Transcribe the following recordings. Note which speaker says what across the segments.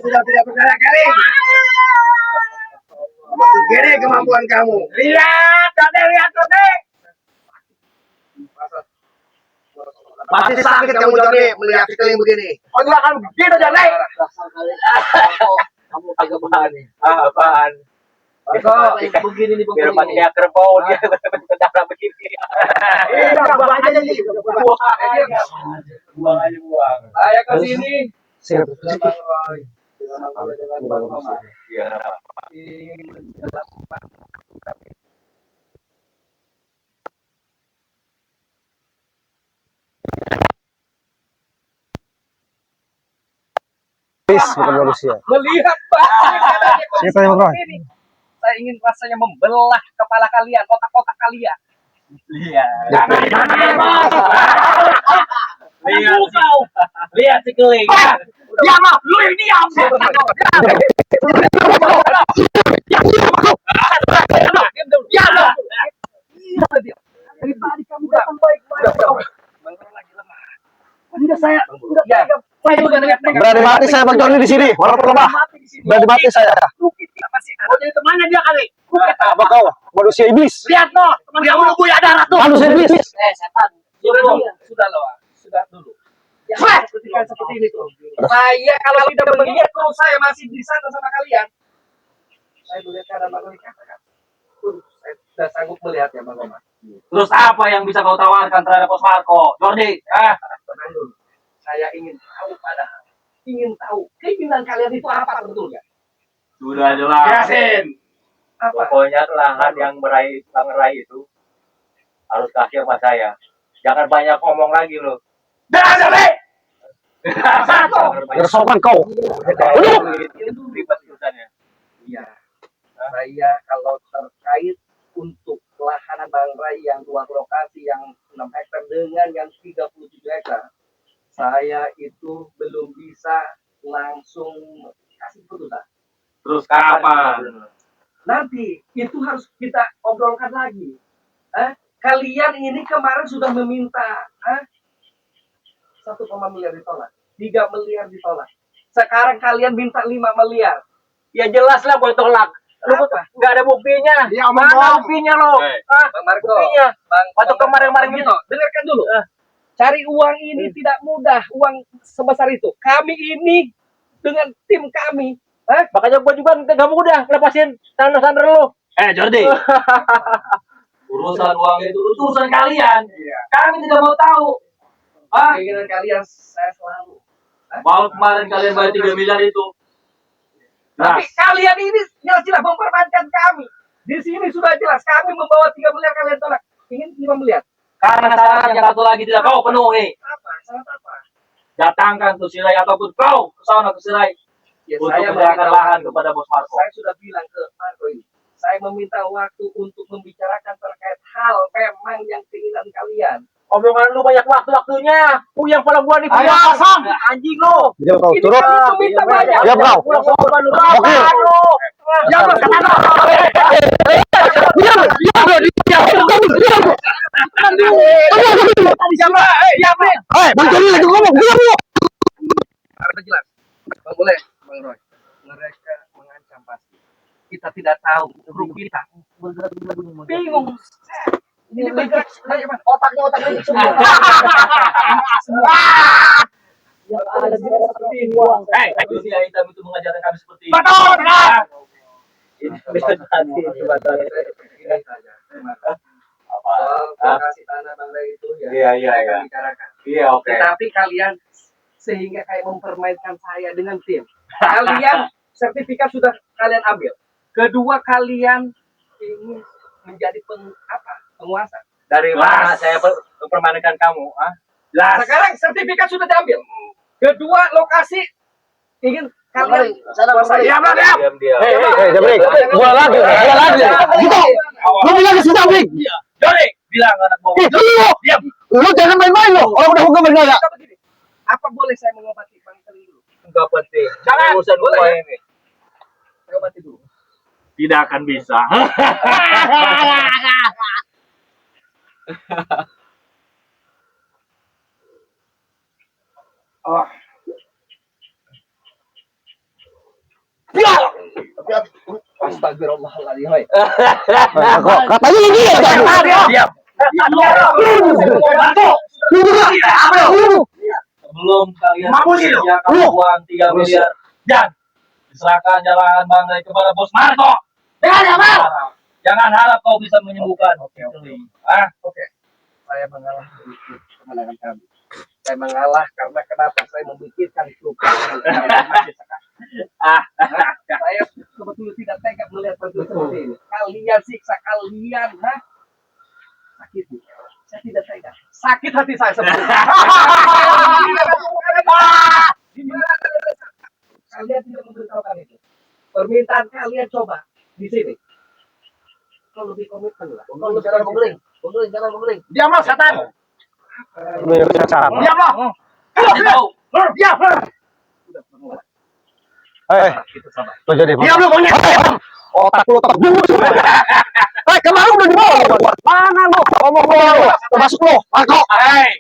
Speaker 1: sudah tidak percaya Kelly. Begini kemampuan kamu.
Speaker 2: Lihat, Jody.
Speaker 1: Pasti sakit kamu Jody melihat si Keling begini.
Speaker 2: Oh, juga akan begitu, Jody. Kamu agak apaan nih? Apaan? Kok begini nih biar mati kayak kerbau dia darah begini. Buang aja nih. Buang aja. Saya ke sini.
Speaker 3: Siap.
Speaker 2: Iya.
Speaker 3: Bukan manusia.
Speaker 2: Melihat
Speaker 3: Siapa yang Bro?
Speaker 2: saya ingin rasanya membelah kepala kalian, otak-otak kalian. Lihat. Lihat kau. Lihat si Keling. Diam, lu yang diam. Dari tadi kamu datang baik-baik. Lagi lemah. Enggak saya. Saya juga
Speaker 3: Berani mati saya Bang Joni di sini. Walaupun lemah. Berani mati saya.
Speaker 2: Oh, jadi temannya dia kali.
Speaker 3: Apa kau? Manusia iblis.
Speaker 2: Lihat no, teman kamu lu buaya darah tuh.
Speaker 3: Manusia iblis.
Speaker 2: Setan. Sudah loh. Sudah dulu. Yang seperti ini tuh. Saya kalau tidak melihat terus saya masih di sana sama kalian. Saya melihat keadaan Bang Roni katakan. Saya tidak sanggup melihatnya Bang Roni.
Speaker 4: Terus apa yang bisa kau tawarkan terhadap Bos Marco? Jordi,
Speaker 2: Tenang dulu. Saya ingin tahu keinginan kalian itu apa sebetulnya?
Speaker 4: sudah jelas.
Speaker 2: Yasin. Apa?
Speaker 4: Pokoknya lahan yang meraih itu harus kasih sama saya. Jangan banyak ngomong lagi lo.
Speaker 2: Jangan sampai.
Speaker 3: Bersopan kau.
Speaker 4: Itu ribet urusannya.
Speaker 2: Iya. Saya kalau terkait untuk lahan Bang Rai yang 2 lokasi yang 6 hektar dengan yang 37 hektar, saya itu belum bisa langsung kasih putusan.
Speaker 4: Terus kapan?
Speaker 2: Nanti itu harus kita obrolkan lagi. Kalian ini kemarin sudah meminta 1, miliar ditolak, 3 miliar ditolak. Sekarang kalian minta 5 miliar.
Speaker 4: Ya jelas lah gue tolak. Lu nggak ada buktinya.
Speaker 1: Dia
Speaker 4: Mana buktinya lo?
Speaker 2: Bang Marco,
Speaker 4: Buktinya.
Speaker 2: Waktu
Speaker 4: kemarin-kemarin
Speaker 2: gitu. Dengarkan dulu. Cari uang ini tidak mudah, uang sebesar itu. Kami ini dengan tim kami.
Speaker 4: Makanya gue juga gak mudah lepasin sandra lo. Jordi. Urusan uang itu urusan kalian. Kami tidak mau tahu.
Speaker 2: Keinginan kalian saya selalu.
Speaker 4: Mau kemarin kalian bayar 3 miliar itu.
Speaker 2: Tapi kalian ini jelas-jelas mempermainkan kami. Di sini sudah jelas kami membawa 3 miliar kalian tolak. Ingin 5 miliar.
Speaker 4: Karena syarat yang satu lagi tidak kau penuhi.
Speaker 2: Apa? Syarat apa?
Speaker 4: Datangkan tuh Sirai ataupun kau ke sana ke Sirai untuk
Speaker 2: Saya
Speaker 4: menyerahkan lahan kepada Bos Marco.
Speaker 2: Saya sudah bilang ke Marco ini. Saya meminta waktu untuk membicarakan terkait hal memang yang keinginan kalian.
Speaker 4: Omongan lu banyak waktu-waktunya. Yang pada gua nih
Speaker 3: Ayo, pasang.
Speaker 4: anjing lu.
Speaker 3: Diam kau,
Speaker 2: Ini
Speaker 3: turun.
Speaker 2: kami meminta banyak.
Speaker 3: Diam kau.
Speaker 4: Oke.
Speaker 2: Ya, Bang, kata
Speaker 3: Bang Joni lagi ngomong. Diam lu.
Speaker 2: Harus jelas. Bang boleh, Bang Roy. Mereka mengancam pasti. Kita tidak tahu grup kita. Bingung. Ini bergerak otaknya semua. Yang ada di seperti uang.
Speaker 4: Itu yang hitam itu mengajarkan kami seperti ini.
Speaker 2: Betul.
Speaker 4: Ini bisa jadi jembatan.
Speaker 2: Ini saja. Soal kasih tanah Bang Ray itu ya.
Speaker 4: Iya.
Speaker 2: Bicarakan.
Speaker 4: Iya, oke.
Speaker 2: Tetapi kalian sehingga kayak mempermainkan saya dengan tim. Kalian sertifikat sudah kalian ambil. Kedua kalian ingin menjadi penguasa.
Speaker 4: Dari mana saya mempermainkan kamu? Jelas.
Speaker 2: Sekarang sertifikat sudah diambil. Kedua lokasi ingin kalian kuasai.
Speaker 4: Diam.
Speaker 3: Jabrik. Gua lagi. Gitu. Lu bilang ke sudah, Brik.
Speaker 4: Joni, bilang anak bohong.
Speaker 3: Diam. Lu jangan main-main lo. Orang udah hukum berdaya.
Speaker 2: Apa boleh saya mengobati Bang Keling dulu?
Speaker 4: Enggak penting.
Speaker 2: Jangan.
Speaker 4: Urusan
Speaker 2: Boleh,
Speaker 4: gua
Speaker 2: ya?
Speaker 4: ini.
Speaker 2: Mengobati dulu.
Speaker 4: Tidak akan bisa.
Speaker 2: Astagfirullahaladzim. Hoi.
Speaker 3: Katanya ini
Speaker 4: Diam. Sebelum kalian menyediakan uang 3 miliar dan diserahkan jalan Bang Ray kepada Bos Marco. Jangan harap kau bisa menyembuhkan. Oke.
Speaker 2: Saya mengalah untuk kemenangan kami. Saya mengalah karena kenapa? Saya memikirkan luka. Saya sebetulnya tidak tega melihat perjuangan seperti ini. Kalian siksa kalian, sakit. Saya tidak tega. Sakit hati saya sebetulnya. Kalian tidak memberitahukan itu. Permintaan kalian coba di sini. Kalau lebih komitmen lah. Kalau jangan mengeling. Jangan mengeling.
Speaker 1: Diamlah setan.
Speaker 2: Diamlah. Diam.
Speaker 3: Lo jadi
Speaker 1: Diam lu monyet.
Speaker 3: otak lu otak dulu. Kemarin udah dibawa. Mana lu? Ngomong lu. Termasuk lu. Marco.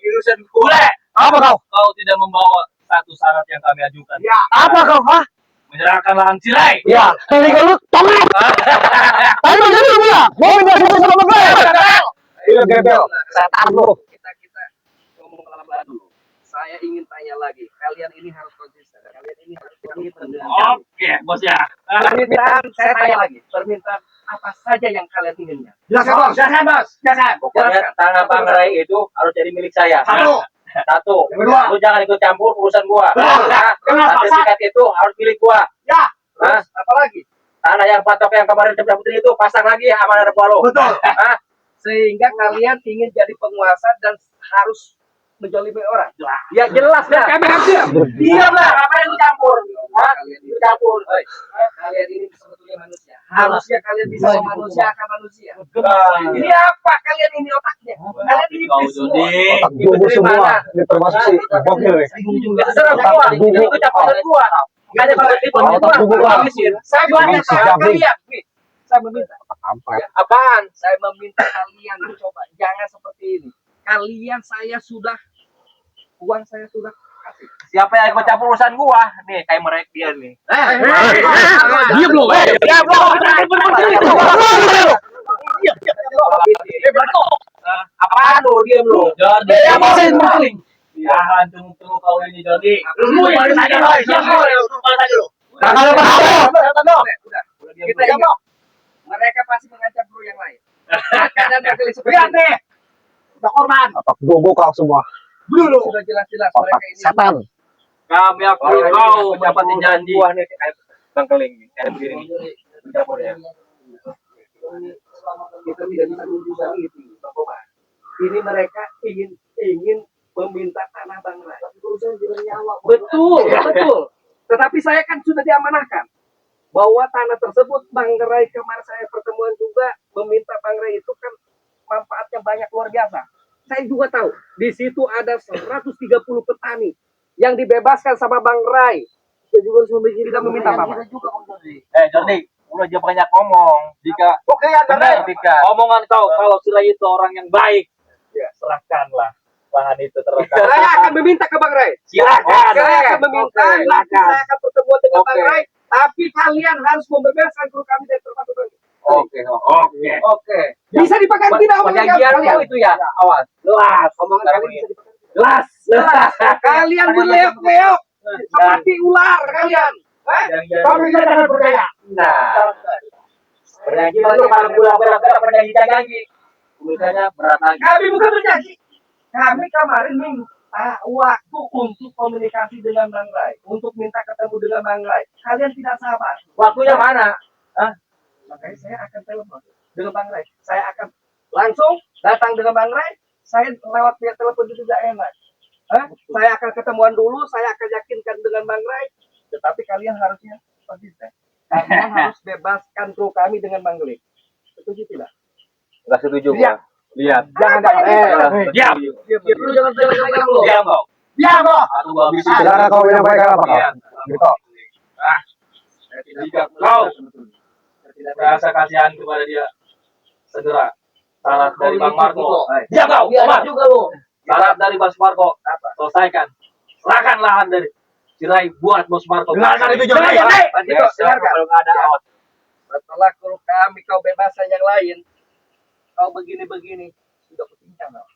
Speaker 4: Ilusan bule.
Speaker 3: Apa kau?
Speaker 4: Kau tidak membawa satu syarat yang kami ajukan.
Speaker 1: Ya.
Speaker 3: Apa kau? Hah?
Speaker 4: Menyerahkan lahan Cirai.
Speaker 3: Ya, tadi kalau lu tongek. Tadi lu jadi lu ya. Mau pindah situ sama gue. Iya gebel. Setan lu.
Speaker 2: Kita ngomong pelan-pelan dulu. Saya ingin tanya lagi. Kalian ini harus konsisten. Kalian ini harus komitmen dengan kami.
Speaker 4: Oke, bos ya.
Speaker 2: Permintaan saya tanya lagi. Permintaan apa saja yang kalian inginkan?
Speaker 1: Jelaskan bos. Jelaskan bos. Jelaskan.
Speaker 4: Pokoknya tanah Bang Ray itu harus jadi milik saya. Satu.
Speaker 1: Yang kedua.
Speaker 4: Lu jangan ikut campur urusan gua.
Speaker 1: Betul. Kenapa?
Speaker 4: Sertifikat itu harus milik gua.
Speaker 1: Ya.
Speaker 2: Terus apa lagi?
Speaker 4: Tanah yang patok yang kemarin campur itu pasang lagi amanah gua lo.
Speaker 1: Betul.
Speaker 2: Sehingga kalian ingin jadi penguasa dan harus menjolimi orang. Ya jelas ya.
Speaker 1: Kami hampir.
Speaker 2: Diam lah, ngapain lu campur? Kalian ini campur. Kalian ini sebetulnya manusia. Harusnya kalian bisa memanusiakan manusia. Ini apa kalian ini otaknya? Kalian ini
Speaker 4: Kau
Speaker 2: semua.
Speaker 4: Jody.
Speaker 3: Otak gugur semua. Ini termasuk si Bokil nih.
Speaker 2: Terserah semua. Itu campur gua. Hanya banget itu.
Speaker 3: Otak gugur.
Speaker 2: Saya banyak kalian. Nih, saya meminta.
Speaker 4: Apaan?
Speaker 2: Saya meminta kalian coba jangan seperti ini. Kalian uang saya sudah kasih.
Speaker 4: Siapa yang ikut campur urusan gua? Nih, kayak mereka dia nih.
Speaker 3: Diam lu.
Speaker 4: Diam lu. Apaan lu? Diam lu. Jadi Jangan tunggu kau ini Jody.
Speaker 2: Lu yang saja lo. Kita ingat. Mereka pasti mengancam bro yang lain. Kadang berkali seperti ini.
Speaker 1: Udah korban.
Speaker 3: Otak gugur kau semua.
Speaker 1: Dulu.
Speaker 2: Sudah jelas-jelas
Speaker 3: Otak
Speaker 2: mereka ini.
Speaker 3: setan.
Speaker 4: Kami akui kau mendapat janji. Bang Keling nih, kayak begini nih. Campur ya.
Speaker 2: Kita tidak bisa menunjukkan itu, Bang Komar. Ini mereka ingin meminta tanah Bang Ray. Betul. Tetapi saya kan sudah diamanahkan bahwa tanah tersebut Bang Ray kemarin saya pertemuan juga meminta Bang Ray itu kan manfaatnya banyak luar biasa. Saya juga tahu di situ ada 130 petani yang dibebaskan sama Bang Ray. Saya juga harus tidak meminta apa-apa.
Speaker 4: Jody, udah jangan banyak ngomong. Jika
Speaker 1: Oke ya,
Speaker 4: benar, Dika. Omongan kau kalau Sirai itu orang yang baik, ya serahkanlah lahan itu terletak.
Speaker 2: Saya akan meminta ke Bang Ray.
Speaker 4: Silakan.
Speaker 2: Saya akan meminta, nanti saya akan pertemuan dengan Bang Ray. Tapi kalian harus membebaskan kru kami dari terpatu ini.
Speaker 4: Oke.
Speaker 2: Bisa dipakai tidak omongan
Speaker 4: Perjanjian
Speaker 2: kalian?
Speaker 4: kau itu ya, awas.
Speaker 2: Jelas. Omongan kalian bisa dipakai. Jelas. Kalian berleok-leok seperti ular kalian.
Speaker 1: Kami jangan percaya.
Speaker 4: Nah, perjanjian itu kalau berat perjanjian janji. Urusannya berat lagi.
Speaker 2: Kami bukan berjanji. Kami kemarin minta waktu untuk komunikasi dengan Bang Ray, untuk minta ketemu dengan Bang Ray. Kalian tidak sabar.
Speaker 4: Waktunya mana?
Speaker 2: Makanya saya akan telepon dengan Bang Ray. Saya akan langsung datang dengan Bang Ray. Saya lewat via telepon itu tidak enak. Saya akan ketemuan dulu. Saya akan yakinkan dengan Bang Ray. Tetapi kalian harusnya konsisten. Kalian harus bebaskan kru kami dengan Bang Ray. Setuju tidak?
Speaker 4: Enggak setuju
Speaker 1: Lihat.
Speaker 4: gua. Lihat.
Speaker 1: Jangan.
Speaker 4: Diam.
Speaker 2: Lu jangan telepon dulu.
Speaker 4: Diam kau.
Speaker 1: Diam kok.
Speaker 4: Aku gua habisin.
Speaker 3: Saudara kau menyampaikan apa kau?
Speaker 4: Iya.
Speaker 3: Gitu.
Speaker 4: Jika kau rasa kasihan kepada dia, segera syarat dari Bang Marco. Diam kau. Omar juga lu. Syarat dari Bos Marco. Selesaikan. Serahkan lahan dari Cirai buat Bos Marco.
Speaker 1: Dengarkan itu, Jody.
Speaker 4: Silakan. Kalau nggak ada awas.
Speaker 2: Setelah kami kau bebaskan yang lain, kau begini-begini sudah kucincang kau.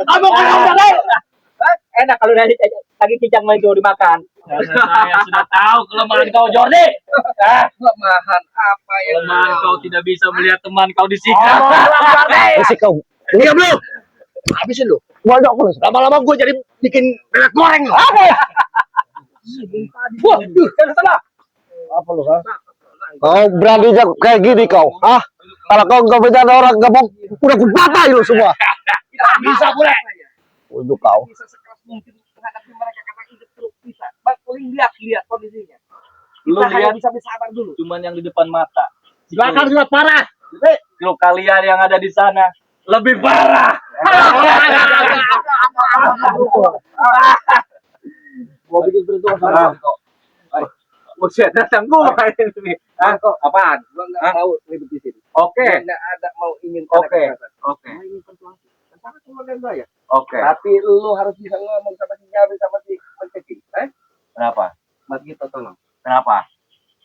Speaker 3: Kamu kalau udah enak kalau lagi cincang main itu dimakan.
Speaker 4: Saya sudah tahu kelemahan kau, Jordi.
Speaker 2: Kelemahan apa yang
Speaker 4: Kelemahan kau tidak bisa melihat teman kau disiksa.
Speaker 3: Masih kau.
Speaker 1: Diam lu. Habisin lu.
Speaker 3: Banyak lu.
Speaker 1: Lama-lama gue jadi bikin bebek goreng lu.
Speaker 3: Apa ya? Wah, jangan salah. Apa lu, ha? Kau berani kayak gini kau, ah? Kalau kau nggak bercanda orang gabung, udah kupatai lu semua.
Speaker 2: tidak bisa boleh.
Speaker 3: Untuk kau.
Speaker 2: Bisa sekeras mungkin menghadapi mereka karena hidup terus bisa. Bang, lihat kondisinya.
Speaker 4: Lu
Speaker 2: Kita hanya
Speaker 4: lihat
Speaker 2: bisa bersabar dulu.
Speaker 4: cuman yang di depan mata.
Speaker 3: Belakang juga parah.
Speaker 4: Lu kalian yang ada di sana lebih parah.
Speaker 2: Gua bikin perhitungan sama kau.
Speaker 4: Buset, datang gua ini. Apaan?
Speaker 2: Gua nggak mau ribet di sini.
Speaker 4: Oke.
Speaker 2: Gua nggak ada mau ingin
Speaker 4: Oke.
Speaker 2: kekerasan.
Speaker 4: Oke.
Speaker 2: Gua ingin persuasi. Tentang keluarga saya.
Speaker 4: Oke.
Speaker 2: Tapi lu harus bisa ngomong sama si Jabi sama si Menceki.
Speaker 4: Kenapa?
Speaker 2: Mas Gito tolong.
Speaker 4: Kenapa?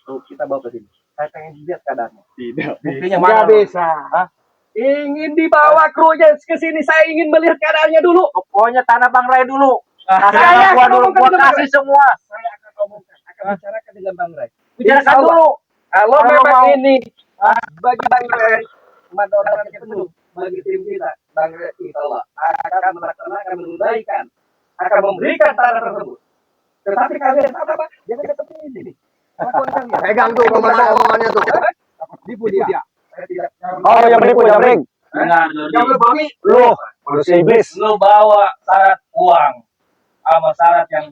Speaker 2: Tuh kita bawa ke sini. Saya pengen lihat keadaannya.
Speaker 4: Tidak.
Speaker 2: Buktinya
Speaker 3: Nggak
Speaker 2: mana?
Speaker 3: bisa.
Speaker 2: Hah? Ingin dibawa krunya ke sini. Saya ingin melihat keadaannya dulu.
Speaker 4: Pokoknya tanah Bang Ray dulu. Kasih
Speaker 2: Saya
Speaker 4: gua
Speaker 2: akan
Speaker 4: dulu,
Speaker 2: ngomongkan
Speaker 4: gua
Speaker 2: dengan
Speaker 4: kasih semua.
Speaker 2: Saya akan ngomongkan, akan bicarakan dengan Bang Ray.
Speaker 4: Bicarakan
Speaker 2: Insya Allah,
Speaker 4: dulu.
Speaker 2: Kalau
Speaker 4: Kalau
Speaker 2: memang
Speaker 4: mau.
Speaker 2: ini bagi Bang Ray, mandoran yang penuh bagi tim kita, Bang Ray insya Allah akan melaksanakan menunaikan, akan memberikan tanah tersebut. Tetapi kalian apa? Jangan seperti ini. Lakukan kalian.
Speaker 1: Pegang tuh omongannya tuh.
Speaker 2: Tipu dia. Saya tidak.
Speaker 3: Oh, yang menipu Jabring.
Speaker 4: Dengar, Jordi.
Speaker 2: Jangan berani.
Speaker 3: Lu, manusia iblis.
Speaker 4: Lu bawa syarat uang sama syarat yang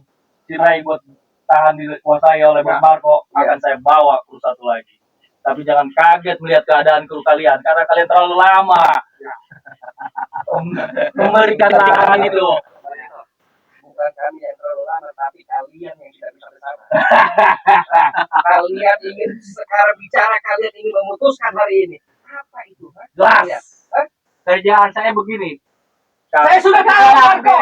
Speaker 4: si Ray buat tahan dikuasai oleh Bang Marco akan saya bawa kru satu lagi. Tapi jangan kaget melihat keadaan kru kalian karena kalian terlalu lama memberikan lahan itu.
Speaker 2: Bukan kami yang terlalu lama, tapi kalian yang tidak bisa bersama. Kalian ingin sekarang bicara, kalian ingin memutuskan hari ini. Apa itu?
Speaker 4: Jelas. Kerjaan saya begini.
Speaker 2: Saya sudah tahu, Marco.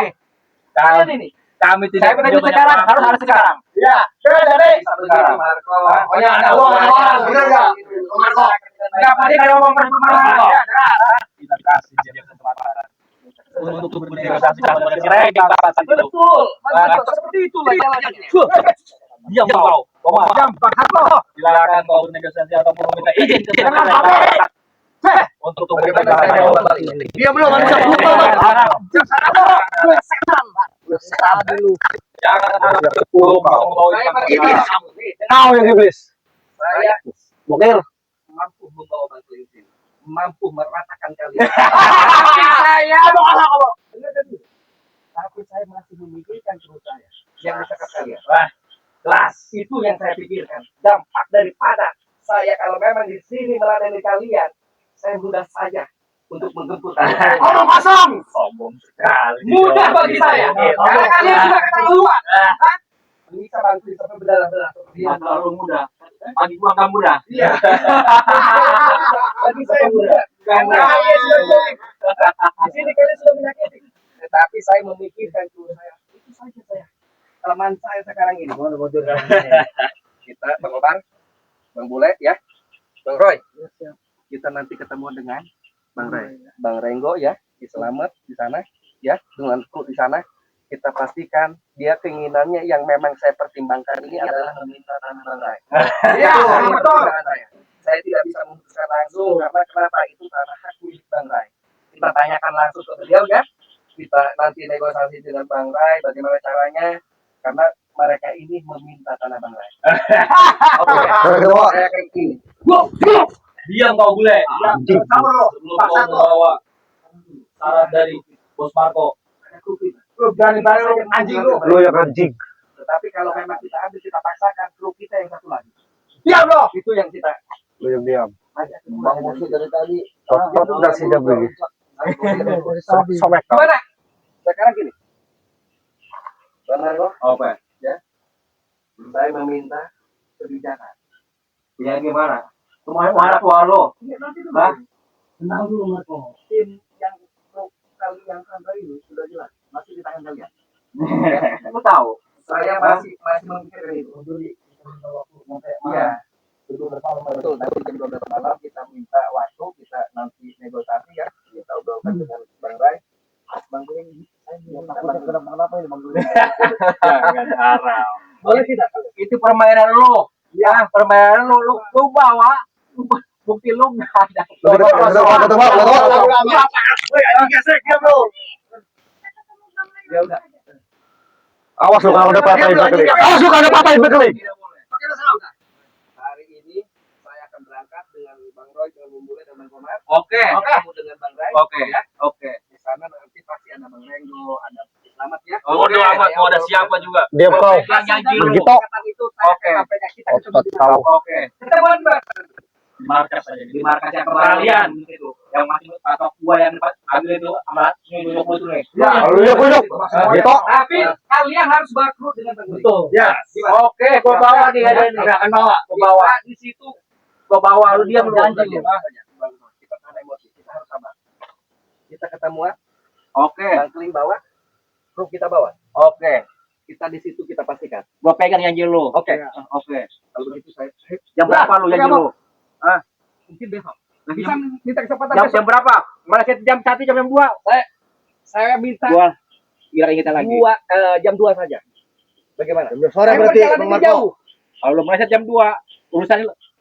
Speaker 2: Kalian ini.
Speaker 4: Kami
Speaker 3: Saya
Speaker 4: tidak
Speaker 3: minta duit sekarang, harus sekarang.
Speaker 1: Ya, coba dari.
Speaker 2: Sekarang, Marco.
Speaker 1: Oh ya, ada uang, bener nggak? Marco.
Speaker 2: Kenapa dia ada uang persembahan?
Speaker 4: Kita kasih dia kesempatan untuk bernegosiasi kepada si Ray kawasan itu.
Speaker 2: Betul, Marco. Seperti itulah jalannya.
Speaker 4: Diam kau. Kau
Speaker 2: Jam, Pak Harto.
Speaker 4: silakan kau bernegosiasi ataupun meminta izin ke
Speaker 2: Jangan
Speaker 4: Ray
Speaker 2: sampai.
Speaker 4: untuk
Speaker 2: Bagaimana saya jawab balik ini?
Speaker 1: Dia belum manusia lupa.
Speaker 4: Jangan membawa
Speaker 2: Saya
Speaker 4: ikan
Speaker 2: ini.
Speaker 4: ke
Speaker 3: Kau yang iblis.
Speaker 2: Saya
Speaker 3: Bokir.
Speaker 2: mampu membawa batu ini. Mampu meratakan kalian. Tapi saya tapi saya masih memikirkan perut saya yang dekat kalian.
Speaker 4: Wah, kelas.
Speaker 2: Itu yang saya pikirkan. Dampak daripada saya kalau memang di sini melayani kalian, saya mudah saja untuk menggempur kalian.
Speaker 1: Omong kosong.
Speaker 4: Sombong sekali.
Speaker 2: Mudah bagi saya. Karena kalian sudah ketahuan. Hah? Bisa bantu sampai berdarah-darah seperti
Speaker 4: Dia
Speaker 2: ini.
Speaker 4: terlalu mudah. Bagi gua nggak mudah.
Speaker 2: Iya. Bagi saya mudah. Karena kalian sudah jolim. Di sini kalian sudah menyakiti. Tetapi saya memikirkan dulu saya. Itu saja saya. Kelemahan saya sekarang ini. Kita Bang Obar, Bang Bule ya, Bang Roy. Kita nanti ketemu dengan Bang Ray, Bang Renggo ya, di Selamat di sana ya, dengan kru di sana. Kita pastikan dia keinginannya yang memang saya pertimbangkan ini adalah meminta tanah Bang Ray.
Speaker 1: Iya, betul.
Speaker 2: Saya tidak bisa memutuskan langsung karena kenapa itu tanah hak milik Bang Ray. Kita tanyakan langsung ke beliau ya. Kita nanti negosiasi dengan Bang Ray bagaimana caranya karena mereka ini meminta tanah Bang Ray. Oke. Saya kayak gini.
Speaker 4: Diam kau bule.
Speaker 1: Kamu
Speaker 4: Sebelum kau membawa syarat dari Bos Marco.
Speaker 2: Lu berani banget anjing lu.
Speaker 3: Lu yang anjing.
Speaker 2: Tetapi kalau memang kita ambil kita paksakan kru kita yang satu lagi.
Speaker 1: Diam loh.
Speaker 2: Itu yang kita
Speaker 3: Lu yang diam.
Speaker 2: Bang Musuh dari tadi.
Speaker 3: Cocok nggak sih Jabring? Sobek kau.
Speaker 2: Gimana? Sekarang gini. Bang Marco,
Speaker 4: Oke.
Speaker 2: saya meminta kebijakan.
Speaker 4: Ya gimana? Semuanya mana tua lo?
Speaker 2: Nanti dulu.
Speaker 4: Hah?
Speaker 2: Tenang dulu Marco. Tim yang kru kalian sampai ini sudah jelas. Masih di tangan kalian.
Speaker 4: Lu tahu?
Speaker 2: Saya masih memikirkan itu.
Speaker 1: Takutnya kenapa-napa ini Bang Duli.
Speaker 4: Jangan harap.
Speaker 2: Boleh tidak?
Speaker 4: Itu permainan lo. Ya, permainan lo bawa. Bukti lo nggak ada.
Speaker 2: Ya udah.
Speaker 3: Awas lu kalau ada patah berkeling. Awas lu kalau ada patah berkeling.
Speaker 2: Hari ini saya akan berangkat dengan Bang Roy, dengan Bung Bule dan Bang Komar.
Speaker 4: Oke.
Speaker 2: Ketemu dengan Bang Ray.
Speaker 4: Oke.
Speaker 2: Ya.
Speaker 4: Oke.
Speaker 2: Di sana nanti pasti ada Bang Renggo, ada Selamat ya.
Speaker 4: Oh, udah amat. Mau ada siapa juga?
Speaker 3: Diam kau.
Speaker 4: Yang nyanyi lu.
Speaker 3: Begitu.
Speaker 2: Itu saya
Speaker 4: Oke.
Speaker 2: sampaikan kita
Speaker 3: Otot kau.
Speaker 4: Oke.
Speaker 2: kita buat Bang.
Speaker 4: Di markas aja. Di markas yang kalian itu. Yang masih patok gua yang ambil itu sama 20 itu nih.
Speaker 2: Ya.
Speaker 3: Lalu ya kudu. Gitu.
Speaker 2: Tapi kalian harus baku dengan Bang Renggo.
Speaker 4: Betul. Ya. Oke, gua bawa nih ada ini. Akan bawa. Gua bawa.
Speaker 2: Di situ
Speaker 4: Gua bawa lu diam lu.
Speaker 2: janji lu. Kita tahan emosi, kita harus sabar. Kita ketemuan,
Speaker 4: Oke.
Speaker 2: Bang Keling bawa, Bro kita bawa.
Speaker 4: Oke.
Speaker 2: Kita di situ kita pastikan.
Speaker 4: Gua pegang janji lu.
Speaker 2: Oke.
Speaker 4: Oke.
Speaker 2: Kalau begitu saya
Speaker 4: Jam berapa lu janji lu? Hah?
Speaker 2: mungkin besok. Bisa minta kesempatan
Speaker 4: Jam
Speaker 2: besok.
Speaker 4: berapa? Mana jam 1 jam 2?
Speaker 2: Saya minta
Speaker 4: Gua kira kita lagi.
Speaker 2: jam 2 saja. Bagaimana?
Speaker 1: Sore
Speaker 2: Saya
Speaker 1: berarti
Speaker 2: perjalanan
Speaker 1: Bang
Speaker 2: ini jauh.
Speaker 1: Marco.
Speaker 4: Kalau lu meleset jam 2, urusan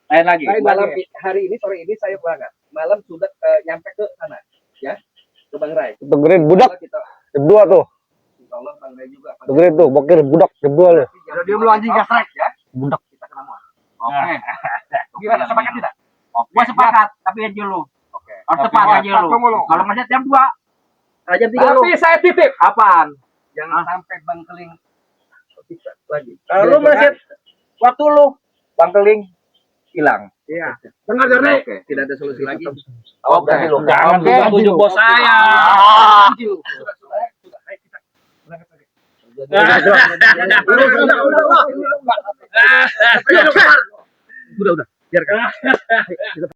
Speaker 4: lain lagi.
Speaker 2: Saya malam hari ini sore ini saya berangkat. Malam sudah nyampe ke sana, ya. Ke Bang Ray.
Speaker 3: Dengerin budak.
Speaker 2: Kita
Speaker 3: Jam 2 tuh.
Speaker 2: tolong Bang Ray juga.
Speaker 3: Dengerin tuh. Bokir budak jam 2 lu.
Speaker 2: Udah dia lu anjing gasrek ya.
Speaker 3: Budak.
Speaker 2: Kita ketemuan.
Speaker 4: Oke.
Speaker 2: Gimana sepakat tidak?
Speaker 4: Gua sepakat, tapi janji lu.
Speaker 2: Oke.
Speaker 4: Harus tepat janji lu. Kalau meleset jam 2, jam 3 lu.
Speaker 2: Tapi saya titip
Speaker 4: Apaan?
Speaker 2: jangan sampai Bang Keling bisa lagi.
Speaker 4: Kalau lu meleset waktu lu, Bang Keling hilang.
Speaker 2: Iya. Dengar Jarne.
Speaker 4: Oke.
Speaker 2: Tidak ada solusi lagi.
Speaker 4: Oke.
Speaker 3: Jangan
Speaker 4: Oke,
Speaker 3: buka
Speaker 4: tujuh bos saya.
Speaker 2: Sudah. Ayo kita berangkat saja. Udah. Biarkan.